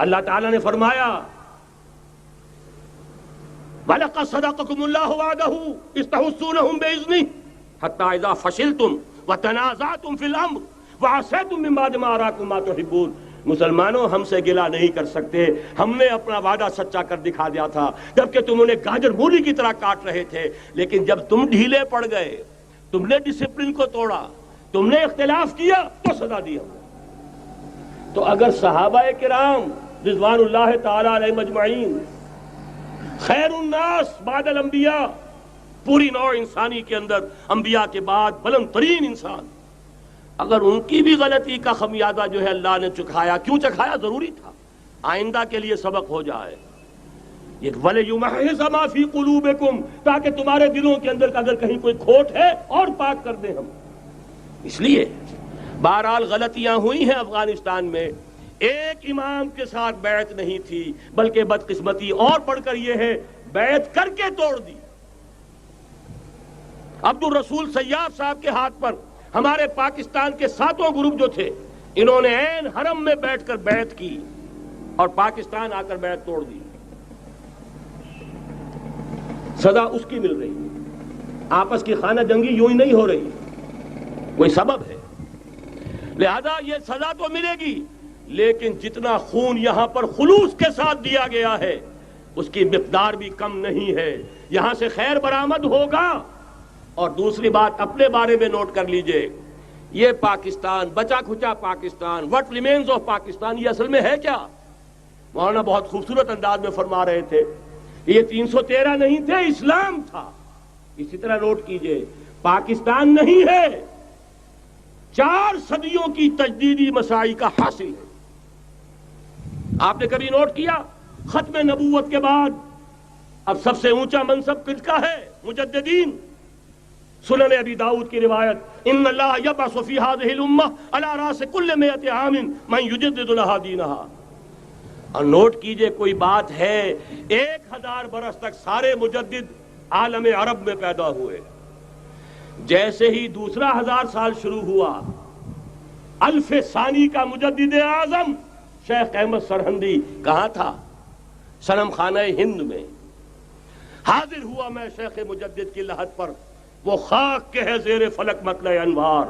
اللہ تعالیٰ نے فرمایا وَلَقَدْ صَدَقَكُمُ اللَّهُ وَعْدَهُ إِذْ تَحُسُّونَهُم بِإِذْنِهِ حَتَّىٰ إِذَا فَشِلْتُمْ وَتَنَازَعْتُمْ فِي الْأَمْرِ وَعَصَيْتُم مِّن بَعْدِ مَا أَرَاكُم مَّا تُحِبُّونَ۔ مسلمانوں ہم سے گلہ نہیں کر سکتے، ہم نے اپنا وعدہ سچا کر دکھا دیا تھا جبکہ تم انہیں گاجر مولی کی طرح کاٹ رہے تھے، لیکن جب تم ڈھیلے پڑ گئے، تم نے ڈسپلن کو توڑا، تم نے اختلاف کیا تو سزا دی ہم نے۔ تو اگر صحابہ کرام رضوان اللہ تعالی علیہ مجمعین خیر الناس بعد الانبیاء، پوری نوع انسانی کے اندر انبیاء کے بعد بلند ترین انسان، اگر ان کی بھی غلطی کا خمیازہ جو ہے اللہ نے چکھایا، کیوں چکھایا؟ ضروری تھا، آئندہ کے لیے سبق ہو جائے۔ یہ وَلِيُمَحِّصَ مَا فِي قُلُوبِكُمْ، تاکہ تمہارے دلوں کے اندر اگر کہیں کوئی کھوٹ ہے اور پاک کر دیں ہم۔ اس لیے بہرحال غلطیاں ہوئی ہیں افغانستان میں، ایک امام کے ساتھ بیعت نہیں تھی، بلکہ بدقسمتی اور بڑھ کر یہ ہے بیعت کر کے توڑ دی۔ عبد الرسول سیاف صاحب کے ہاتھ پر ہمارے پاکستان کے 7 گروپ جو تھے، انہوں نے عین حرم میں بیٹھ کر بیعت کی اور پاکستان آ کر بیعت توڑ دی۔ سزا اس کی مل رہی ہے، آپس کی خانہ جنگی یوں ہی نہیں ہو رہی، کوئی سبب ہے، لہذا یہ سزا تو ملے گی، لیکن جتنا خون یہاں پر خلوص کے ساتھ دیا گیا ہے اس کی مقدار بھی کم نہیں ہے، یہاں سے خیر برآمد ہوگا۔ اور دوسری بات اپنے بارے میں نوٹ کر لیجئے، یہ پاکستان، بچا کھچا Pakistan, what remains of Pakistan, یہ اصل میں ہے کیا؟ مولانا بہت خوبصورت انداز میں فرما رہے تھے، یہ 313 نہیں تھے، اسلام تھا۔ اسی طرح نوٹ کیجئے، پاکستان نہیں ہے، 4 صدیوں کی تجدیدی مساعی کا حاصل ہے۔ آپ نے کبھی نوٹ کیا ختم نبوت کے بعد اب سب سے اونچا منصب کس کا ہے؟ مجددین۔ سنن ابی داؤد کی روایت، ان اللہ یبعث فی هذه الامہ علی راس کل 100 عام من یجدد لها دینها۔ اور نوٹ کیجئے کوئی بات ہے، 1000 برس تک سارے مجدد عالم عرب میں پیدا ہوئے، جیسے ہی دوسرا 1000 سال شروع ہوا، الف ثانی کا مجدد اعظم شیخ احمد سرہندی کہاں تھا؟ صنم خانہ ہند میں حاضر ہوا۔ میں شیخ مجدد کی لحد پر، وہ خاک کے ہے زیر فلک مطلع انوار،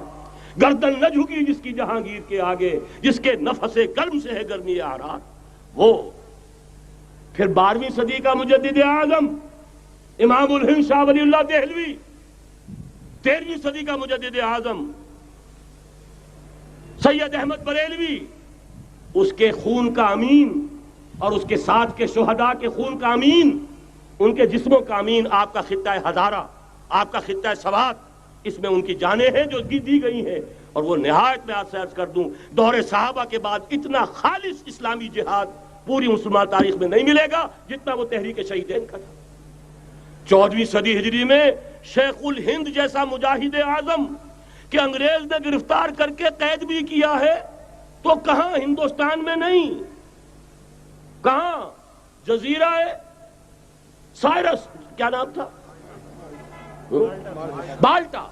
گردن نہ جھکی جس کی جہانگیر کے آگے، جس کے نفس گرم سے ہے گرمی اعراض۔ وہ پھر 12ویں صدی کا مجدد اعظم امام الہند شاہ ولی اللہ دہلوی، 13ویں صدی کا مجدد اعظم سید احمد بریلوی، اس کے خون کا امین اور اس کے ساتھ کے شہداء کے خون کا امین، ان کے جسموں کا امین، آپ کا خطہ ہزارہ، آپ کا خطہ سوات، اس میں ان کی جانیں ہیں جو دی گئی ہیں۔ اور وہ نہایت میں آپ سے عرض کر دوں، دور صحابہ کے بعد اتنا خالص اسلامی جہاد پوری مسلمان تاریخ میں نہیں ملے گا جتنا وہ تحریک شہیدین کا تھا۔ 14ویں صدی ہجری میں شیخ الہند جیسا مجاہد اعظم کہ انگریز نے گرفتار کر کے قید بھی کیا ہے، تو کہاں؟ ہندوستان میں نہیں، کہاں؟ جزیرہ سائرس، کیا نام تھا؟ مالٹا،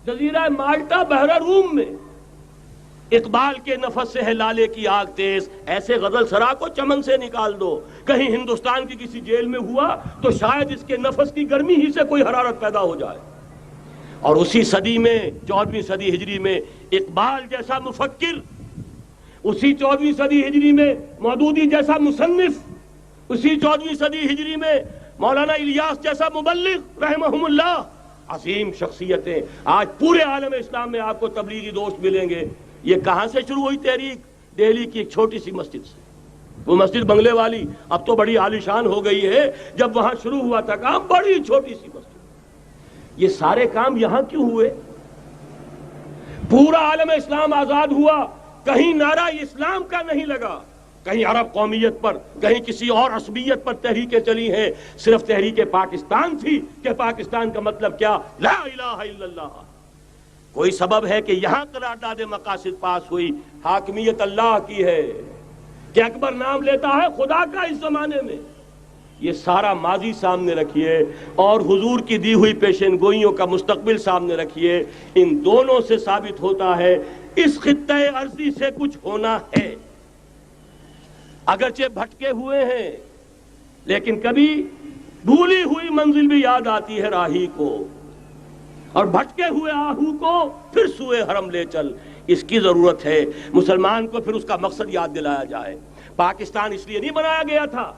جزیرہ مالٹا بحر روم میں۔ اقبال کے نفس سے ہے لالے کی آگ تیز، ایسے غزل سرا کو چمن سے نکال دو۔ کہیں ہندوستان کی کسی جیل میں ہوا تو شاید اس کے نفس کی گرمی ہی سے کوئی حرارت پیدا ہو جائے۔ اور اسی صدی میں، 14ویں صدی ہجری میں، اقبال جیسا مفکر، اسی 14ویں صدی ہجری میں مودودی جیسا مصنف، اسی 14ویں صدی ہجری میں مولانا الیاس جیسا مبلغ رحمہم اللہ، عظیم شخصیتیں آج پورے عالم اسلام میں آپ کو تبلیغی دوست ملیں گے۔ یہ کہاں سے شروع ہوئی تحریک؟ دہلی کی ایک چھوٹی سی مسجد سے۔ وہ مسجد بنگلے والی اب تو بڑی عالیشان ہو گئی ہے، جب وہاں شروع ہوا تھا کام بڑی چھوٹی سی مسجد۔ یہ سارے کام یہاں کیوں ہوئے؟ پورا عالم اسلام آزاد ہوا، کہیں نعرہ اسلام کا نہیں لگا، کہیں عرب قومیت پر، کہیں کسی اور عصبیت پر تحریکیں چلی ہیں، صرف تحریک پاکستان تھی کہ پاکستان کا مطلب کیا؟ لا الہ الا اللہ۔ کوئی سبب ہے کہ یہاں قرارداد مقاصد پاس ہوئی، حاکمیت اللہ کی ہے، کہ اکبر نام لیتا ہے خدا کا اس زمانے میں۔ یہ سارا ماضی سامنے رکھیے اور حضور کی دی ہوئی پیشن گوئیوں کا مستقبل سامنے رکھیے، ان دونوں سے ثابت ہوتا ہے اس خطہ ارضی سے کچھ ہونا ہے۔ اگرچہ بھٹکے ہوئے ہیں لیکن کبھی بھولی ہوئی منزل بھی یاد آتی ہے راہی کو، اور بھٹکے ہوئے آہو کو پھر سوئے حرم لے چل۔ اس کی ضرورت ہے مسلمان کو پھر اس کا مقصد یاد دلایا جائے۔ پاکستان اس لیے نہیں بنایا گیا تھا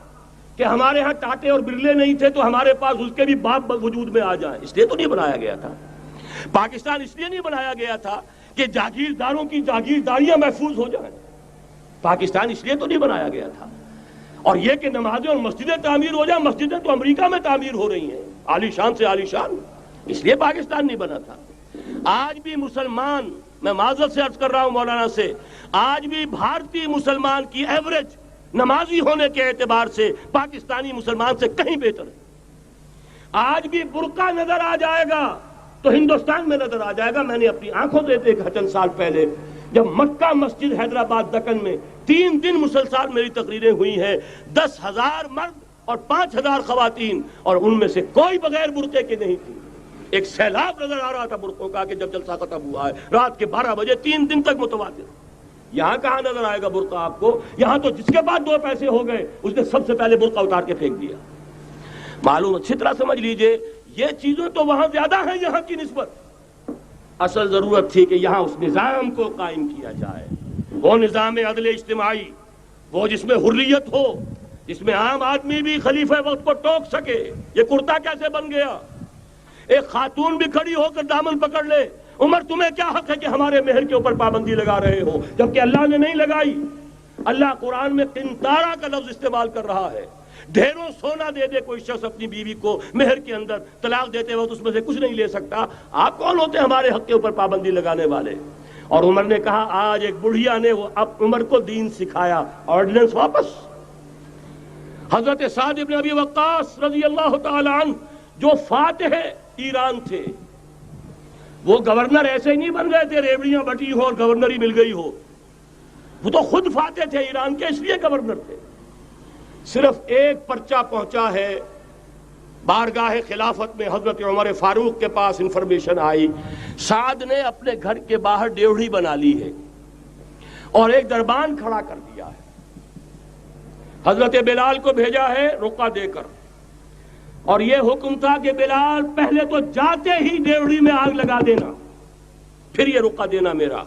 کہ ہمارے ہاں ٹاٹے اور برلے نہیں تھے تو ہمارے پاس اس کے بھی باپ وجود میں آ جائیں، اس لیے تو نہیں بنایا گیا تھا۔ پاکستان اس لیے نہیں بنایا گیا تھا کہ جاگیرداروں کی جاگیرداریاں محفوظ ہو جائیں، پاکستان اس لیے تو نہیں بنایا گیا تھا۔ اور یہ کہ نمازیں اور مسجدیں تعمیر ہو جائیں، مسجدیں تو امریکہ میں تعمیر ہو رہی ہیں عالی شان سے عالی شان، اس لیے پاکستان نہیں بنا تھا۔ آج بھی مسلمان، میں معذرت سے عرض کر رہا ہوں مولانا سے، آج بھی بھارتی مسلمان کی ایوریج نمازی ہونے کے اعتبار سے پاکستانی مسلمان سے کہیں بہتر ہے۔ آج بھی برقع نظر آ جائے گا تو ہندوستان میں نظر آ جائے گا۔ میں نے اپنی آنکھوں سے دیکھا چند سال پہلے جب مکہ مسجد حیدرآباد دکن میں 3 دن مسلسل میری تقریریں ہوئی ہیں، 10,000 مرد اور 5,000 خواتین، اور ان میں سے کوئی بغیر برقعے کے نہیں تھی۔ ایک سیلاب نظر آ رہا تھا برقعوں کا کہ جب جلسہ ختم ہوا ہے رات کے 12 بجے 3 دن تک متواتر۔ یہاں کہاں نظر آئے گا برقع آپ کو؟ یہاں تو جس کے بعد 2 پیسے ہو گئے اس نے سب سے پہلے برقع اتار کے پھینک دیا۔ معلوم اچھی طرح سمجھ لیجئے یہ چیزیں تو وہاں زیادہ ہیں یہاں کی نسبت۔ اصل ضرورت تھی کہ یہاں اس نظام کو قائم کیا جائے، وہ نظام عدل اجتماعی، وہ جس میں حریت ہو، جس میں عام آدمی بھی خلیفہ وقت کو ٹوک سکے۔ یہ کرتا کیسے بن گیا؟ ایک خاتون بھی کھڑی ہو کر دامن پکڑ لے، عمر تمہیں کیا حق ہے کہ ہمارے مہر کے اوپر پابندی لگا رہے ہو، جبکہ اللہ نے نہیں لگائی۔ اللہ قرآن میں قنطارہ کا لفظ استعمال کر رہا ہے۔ ڈھیروں سونا دے دے کوئی شخص اپنی بیوی کو مہر کے اندر، طلاق دیتے وقت اس میں سے کچھ نہیں لے سکتا، آپ کون ہوتے ہیں ہمارے حق کے اوپر پابندی لگانے والے؟ اور عمر نے کہا آج ایک بڑھیا نے اب عمر کو دین سکھایا، آرڈیننس واپس۔ حضرت سعد بن ابی وقاص رضی اللہ تعالی عنہ جو فاتح ایران تھے، وہ گورنر ایسے ہی نہیں بن گئے تھے ریوڑیاں بٹی ہو اور گورنر ہی مل گئی ہو، وہ تو خود فاتح تھے ایران کے، اس لیے گورنر تھے۔ صرف ایک پرچہ پہنچا ہے بارگاہ خلافت میں، حضرت عمر فاروق کے پاس انفارمیشن آئی سعد نے اپنے گھر کے باہر ڈیوڑی بنا لی ہے اور ایک دربان کھڑا کر دیا ہے۔ حضرت بلال کو بھیجا ہے رقعہ دے کر، اور یہ حکم تھا کہ بلال پہلے تو جاتے ہی ڈیوڑی میں آگ لگا دینا، پھر یہ رقعہ دینا میرا۔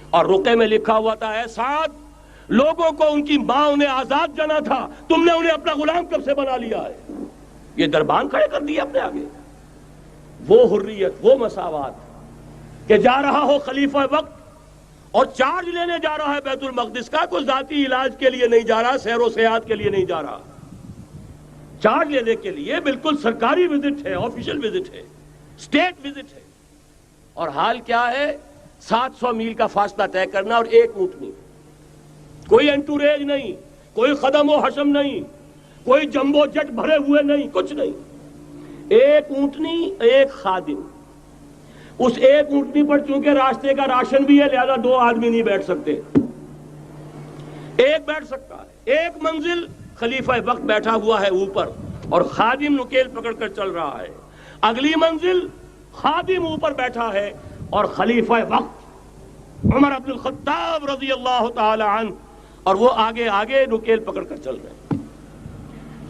اور رقعے میں لکھا ہوا تھا اے سعد، لوگوں کو ان کی ماں نے آزاد جانا تھا، تم نے انہیں اپنا غلام کب سے بنا لیا ہے؟ یہ دربان کھڑے کر دیے اپنے آگے۔ وہ حریت، وہ مساوات کہ جا رہا ہو خلیفہ وقت اور چارج لینے جا رہا ہے بیت المقدس کا، کوئی ذاتی علاج کے لیے نہیں جا رہا، سیر و سیاحت کے لیے نہیں جا رہا، چارج لینے کے لیے بالکل سرکاری وزٹ ہے، آفیشل وزٹ ہے، اسٹیٹ وزٹ ہے۔ اور حال کیا ہے؟ 700 میل کا فاصلہ طے کرنا اور ایک اونٹنی، کوئی انٹوریج نہیں، کوئی خدم و حشم نہیں، کوئی جمبو جٹ بھرے ہوئے نہیں، کچھ نہیں، ایک اونٹنی ایک خادم۔ اس ایک اونٹنی پر چونکہ راستے کا راشن بھی ہے لہذا 2 آدمی نہیں بیٹھ سکتے، ایک بیٹھ سکتا ہے۔ ایک منزل خلیفہ وقت بیٹھا ہوا ہے اوپر اور خادم نکیل پکڑ کر چل رہا ہے، اگلی منزل خادم اوپر بیٹھا ہے اور خلیفہ وقت عمر بن الخطاب رضی اللہ تعالی عنہ اور وہ آگے آگے نکیل پکڑ کر چل رہے ہیں۔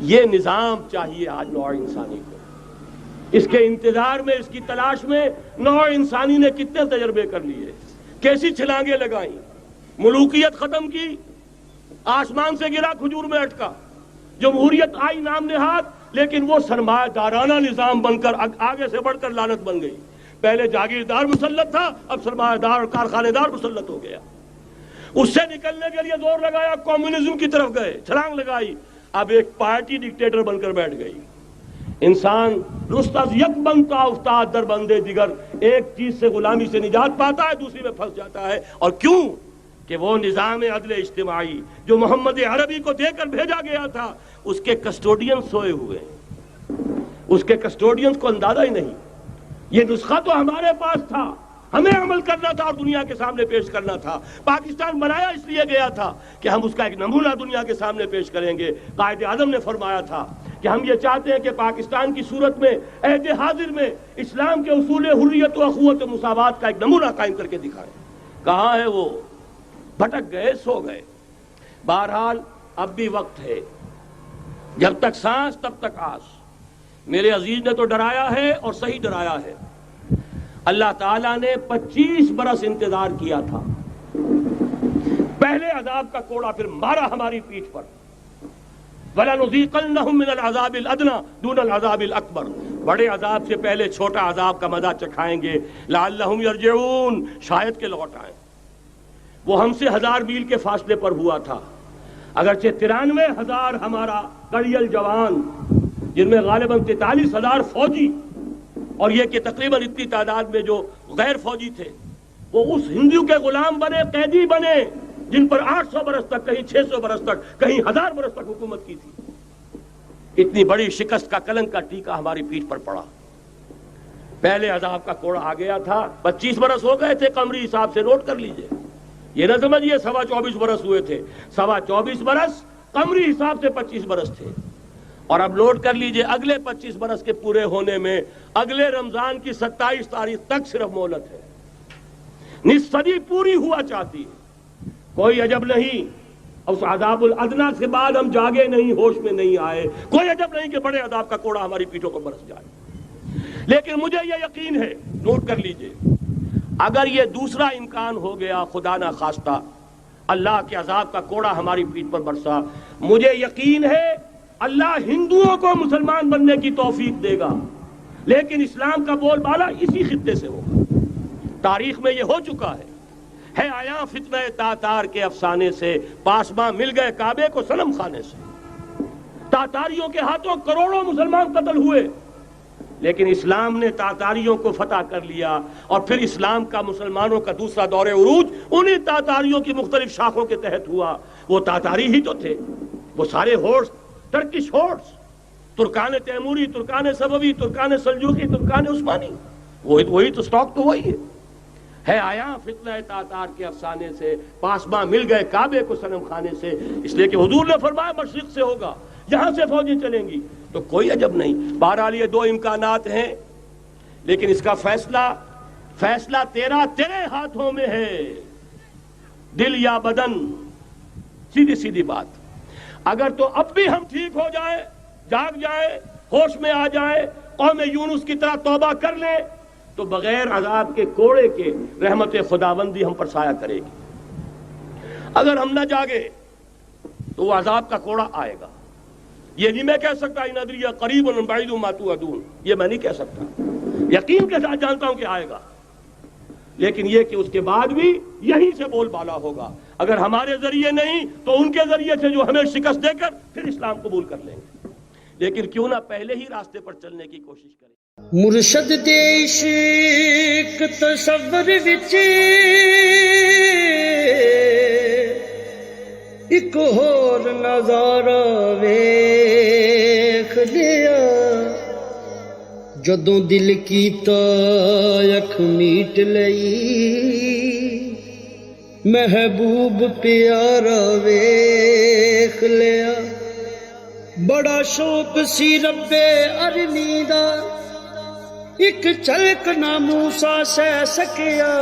یہ نظام چاہیے آج نوع انسانی کو۔ اس کے انتظار میں، اس کی تلاش میں نوع انسانی نے کتنے تجربے کر لیے، کیسی چھلانگیں لگائیں، ملوکیت ختم کی، آسمان سے گرا کھجور میں اٹکا، جمہوریت آئی نام نہاد، لیکن وہ سرمایہ دارانہ نظام بن کر آگے سے بڑھ کر لعنت بن گئی۔ پہلے جاگیردار مسلط تھا، اب سرمایہ دار اور کارخانے دار مسلط ہو گیا۔ اس سے نکلنے کے لیے زور لگایا، کمیونزم کی طرف گئے، چھلانگ لگائی، اب ایک پارٹی ڈکٹیٹر بن کر بیٹھ گئی۔ انسان رست از یک بنتا افتاد در بندے دیگر، ایک چیز سے غلامی سے نجات پاتا ہے دوسری میں پھنس جاتا ہے۔ اور کیوں؟ کہ وہ نظام عدل اجتماعی جو محمد عربی کو دے کر بھیجا گیا تھا، اس کے کسٹوڈین سوئے ہوئے ہیں، اس کے کسٹوڈینز کو اندازہ ہی نہیں۔ یہ نسخہ تو ہمارے پاس تھا، ہمیں عمل کرنا تھا اور دنیا کے سامنے پیش کرنا تھا۔ پاکستان بنایا اس لیے گیا تھا کہ ہم اس کا ایک نمونہ دنیا کے سامنے پیش کریں گے۔ قائد اعظم نے فرمایا تھا کہ ہم یہ چاہتے ہیں کہ پاکستان کی صورت میں عہد حاضر میں اسلام کے اصول حریت و اخوت و مساوات کا ایک نمونہ قائم کر کے دکھائیں۔ کہاں ہے وہ؟ بھٹک گئے، سو گئے۔ بہرحال اب بھی وقت ہے، جب تک سانس تب تک آس۔ میرے عزیز نے تو ڈرایا ہے اور صحیح ڈرایا ہے۔ اللہ تعالیٰ نے 25 برس انتظار کیا تھا، پہلے عذاب کا کوڑا پھر مارا ہماری پیٹھ پر۔ وَلَنُذِيقَنَّهُم مِّنَ الْعَذَابِ الْأَدْنَىٰ دُونَ الْعَذَابِ الْأَكْبَرِ، بڑے عذاب سے پہلے چھوٹا عذاب کا مزہ چکھائیں گے، لَعَلَّهُمْ يَرْجِعُونَ، شاید کہ لوٹ آئیں۔ وہ ہم سے 1000 میل کے فاصلے پر ہوا تھا، اگرچہ 93,000 ہمارا کڑیل جوان، جن میں غالباً 43,000 فوجی، اور یہ کہ تقریباً اتنی تعداد میں جو غیر فوجی تھے، وہ اس ہندو کے غلام بنے، قیدی بنے، جن پر 800 برس تک، کہیں 600 برس تک، کہیں 1000 برس تک حکومت کی تھی۔ اتنی بڑی شکست کا کلنک کا ٹیکا ہماری پیٹھ پر پڑا۔ پہلے عذاب کا کوڑا آ گیا تھا، 25 برس ہو گئے تھے قمری حساب سے، نوٹ کر لیجئے، یہ نہ سمجھیے 24.25 برس ہوئے تھے، 24.25 برس قمری حساب سے 25 برس تھے۔ اور اب نوٹ کر لیجئے اگلے 25 برس کے پورے ہونے میں اگلے رمضان کی 27 تاریخ تک صرف مہلت ہے، نصف صدی پوری ہوا چاہتی ہے۔ کوئی عجب نہیں اس عذاب الادنا کے بعد ہم جاگے نہیں، ہوش میں نہیں آئے، کوئی عجب نہیں کہ بڑے عذاب کا کوڑا ہماری پیٹھوں پر برس جائے۔ لیکن مجھے یہ یقین ہے، نوٹ کر لیجئے، اگر یہ دوسرا امکان ہو گیا، خدا نہ خواستہ اللہ کے عذاب کا کوڑا ہماری پیٹھ پر برسا، مجھے یقین ہے اللہ ہندوؤں کو مسلمان بننے کی توفیق دے گا، لیکن اسلام کا بول بالا اسی خطے سے ہوگا۔ تاریخ میں یہ ہو چکا ہے آیا فتنہ تاتار کے افسانے سے، پاسباں مل گئے کعبے کو صنم خانے سے۔ تاتاریوں کے ہاتھوں کروڑوں مسلمان قتل ہوئے، لیکن اسلام نے تاتاریوں کو فتح کر لیا، اور پھر اسلام کا مسلمانوں کا دوسرا دور عروج انہی تاتاریوں کی مختلف شاخوں کے تحت ہوا۔ وہ تاتاری ہی تو تھے، وہ سارے ہورس، ٹرکش ہورس، ترکان تیموری، ترکان صفوی، ترکان سلجوقی، ترکان عثمانی، وہی تو سٹاک تو وہی ہے آیا فتنہ تاتار کے افسانے سے، پاسباں مل گئے کعبے کو صنم خانے سے، اس لیے کہ حضور نے فرمایا مشرق سے ہوگا، یہاں سے فوجیں چلیں گی، تو کوئی عجب نہیں۔ بہرحال یہ 2 امکانات ہیں، لیکن اس کا فیصلہ تیرے ہاتھوں میں ہے، دل یا بدن، سیدھی بات۔ اگر تو اب بھی ہم ٹھیک ہو جائیں، جاگ جائیں، ہوش میں آ جائیں، قوم یونس کی طرح توبہ کر لیں، تو بغیر عذاب کے کوڑے کے رحمت خداوندی ہم پر سایہ کرے گی۔ اگر ہم نہ جاگے تو وہ عذاب کا کوڑا آئے گا۔ یہ نہیں میں کہہ سکتا ان ادری قریب بعید ما توعدون، یہ میں نہیں کہہ سکتا، یقین کے ساتھ جانتا ہوں کہ آئے گا، لیکن یہ کہ اس کے بعد بھی یہیں سے بول بالا ہوگا۔ اگر ہمارے ذریعے نہیں تو ان کے ذریعے سے، جو ہمیں شکست دے کر پھر اسلام قبول کر لیں گے، لیکن کیوں نہ پہلے ہی راستے پر چلنے کی کوشش کریں۔ مرشد دے عشق تصور وچ ایک ہور نظارہ ویکھ لیا، جدوں دل کیتا اکھ میٹ لئی، محبوب پیارا ویکھ لیا، بڑا شوق سی رب ارنی دا، ایک چلک نہ موسیٰ سہ سکیا،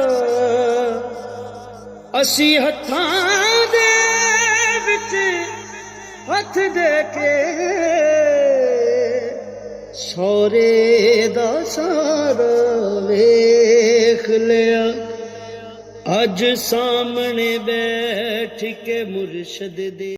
اسی ہتھاں دے وچ ہتھ دے کے سورے دا سارا ویکھ لیا، اج سامنے بیٹھ کے مرشد دے